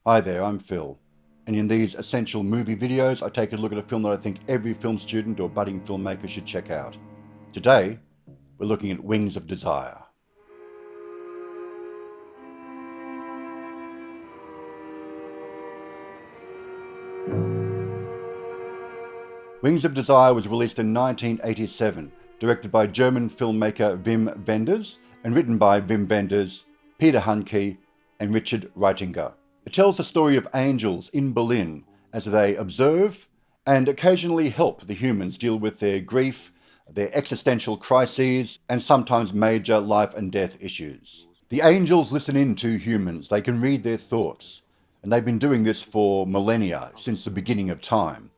Hi there, I'm Phil, and in these essential movie videos I take a look at a film that I think every film student or budding filmmaker should check out. Today, we're looking at Wings of Desire. Wings of Desire was released in 1987, directed by German filmmaker Wim Wenders and written by Wim Wenders, Peter Handke and Richard Reitinger. It tells the story of angels in Berlin as they observe and occasionally help the humans deal with their grief, their existential crises, and sometimes major life and death issues. The angels listen in to humans, they can read their thoughts, and they've been doing this for millennia, since the beginning of time.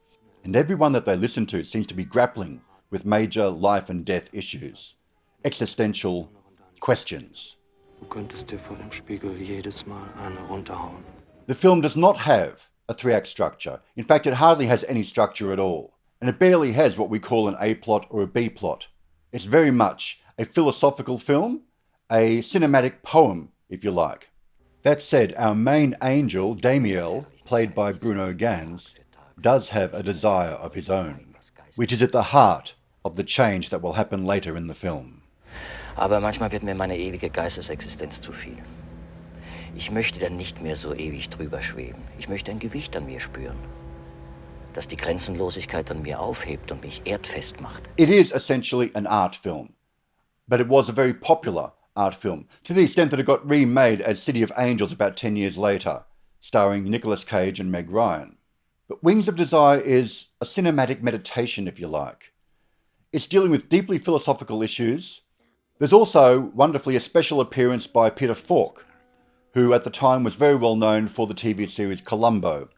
And everyone that they listen to seems to be grappling with major life and death issues, existential questions. The film does not have a three-act structure. In fact, it hardly has any structure at all. And it barely has what we call an A plot or a B plot. It's very much a philosophical film, a cinematic poem, if you like. That said, our main angel, Damiel, played by Bruno Ganz, does have a desire of his own, which is at the heart of the change that will happen later in the film. Aber manchmal wird mir meine ewige Geistesexistenz zu viel. Ich möchte dann nicht mehr so ewig drüber schweben. Ich möchte ein Gewicht an mir spüren, das die Grenzenlosigkeit an mir aufhebt und mich erdfest macht. It is essentially an art film, but it was a very popular art film, to the extent that it got remade as City of Angels about 10 years later, starring Nicolas Cage and Meg Ryan. But Wings of Desire is a cinematic meditation, if you like. It's dealing with deeply philosophical issues. There's also, wonderfully, a special appearance by Peter Falk, who at the time was very well known for the TV series Columbo.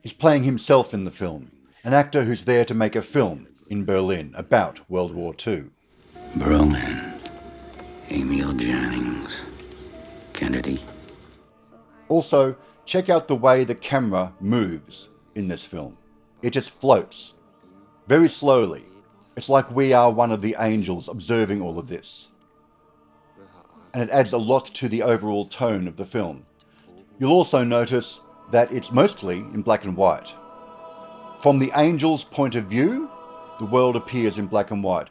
He's playing himself in the film, an actor who's there to make a film in Berlin about World War II. Berlin. Emil Jannings. Kennedy. Also, check out the way the camera moves in this film. It just floats, very slowly. It's like we are one of the angels observing all of this. And it adds a lot to the overall tone of the film. You'll also notice that it's mostly in black and white. From the angel's point of view, the world appears in black and white.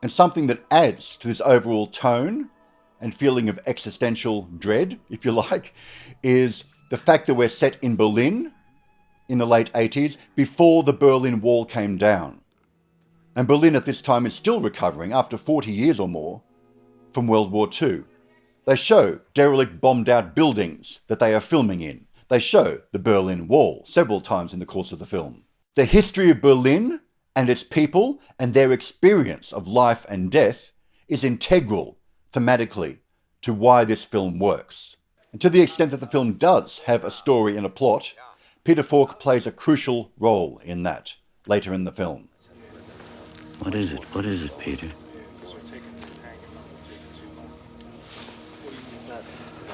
And something that adds to this overall tone and feeling of existential dread, if you like, is the fact that we're set in Berlin in the late 80s, before the Berlin Wall came down. And Berlin at this time is still recovering, after 40 years or more, from World War II. They show derelict, bombed-out buildings that they are filming in. They show the Berlin Wall several times in the course of the film. The history of Berlin and its people and their experience of life and death is integral, thematically, to why this film works. And to the extent that the film does have a story and a plot, Peter Falk plays a crucial role in that, later in the film. What is it? What is it, Peter?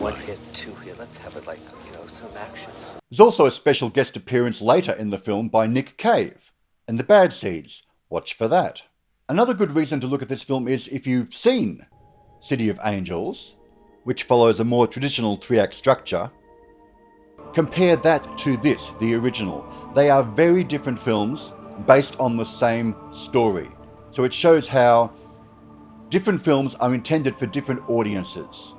One hit, two hit. Let's have it like, some action. There's also a special guest appearance later in the film by Nick Cave and the Bad Seeds. Watch for that. Another good reason to look at this film is if you've seen City of Angels, which follows a more traditional three-act structure, compare that to this, the original. They are very different films based on the same story. So it shows how different films are intended for different audiences.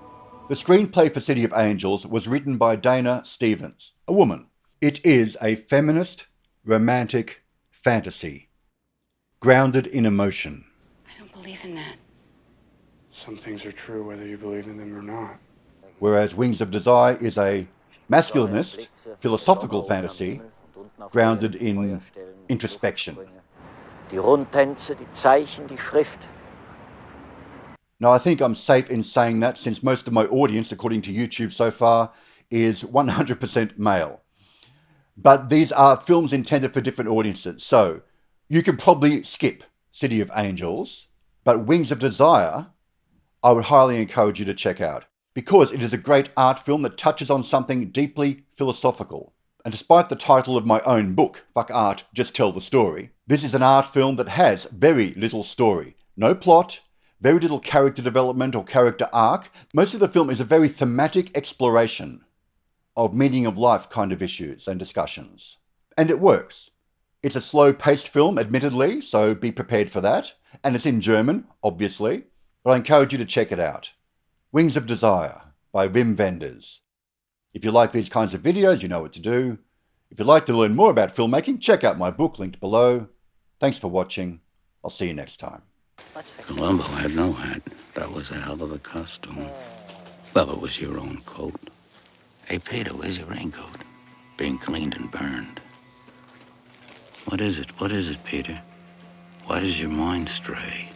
The screenplay for City of Angels was written by Dana Stevens, a woman. It is a feminist, romantic fantasy, grounded in emotion. I don't believe in that. Some things are true whether you believe in them or not. Whereas Wings of Desire is a masculinist, philosophical fantasy, grounded in introspection. Die Rundtänze, die Zeichen, die Schrift. Now, I think I'm safe in saying that, since most of my audience, according to YouTube so far, is 100% male. But these are films intended for different audiences, so you can probably skip City of Angels, but Wings of Desire, I would highly encourage you to check out, because it is a great art film that touches on something deeply philosophical. And despite the title of my own book, Fuck Art, Just Tell the Story, this is an art film that has very little story, no plot, very little character development or character arc. Most of the film is a very thematic exploration of meaning of life kind of issues and discussions. And it works. It's a slow-paced film, admittedly, so be prepared for that. And it's in German, obviously, but I encourage you to check it out. Wings of Desire by Wim Wenders. If you like these kinds of videos, you know what to do. If you'd like to learn more about filmmaking, check out my book linked below. Thanks for watching. I'll see you next time. Columbo had no hat. That was a hell of a costume. Well, it was your own coat. Hey, Peter, where's your raincoat? Being cleaned and burned. What is it? What is it, Peter? Why does your mind stray?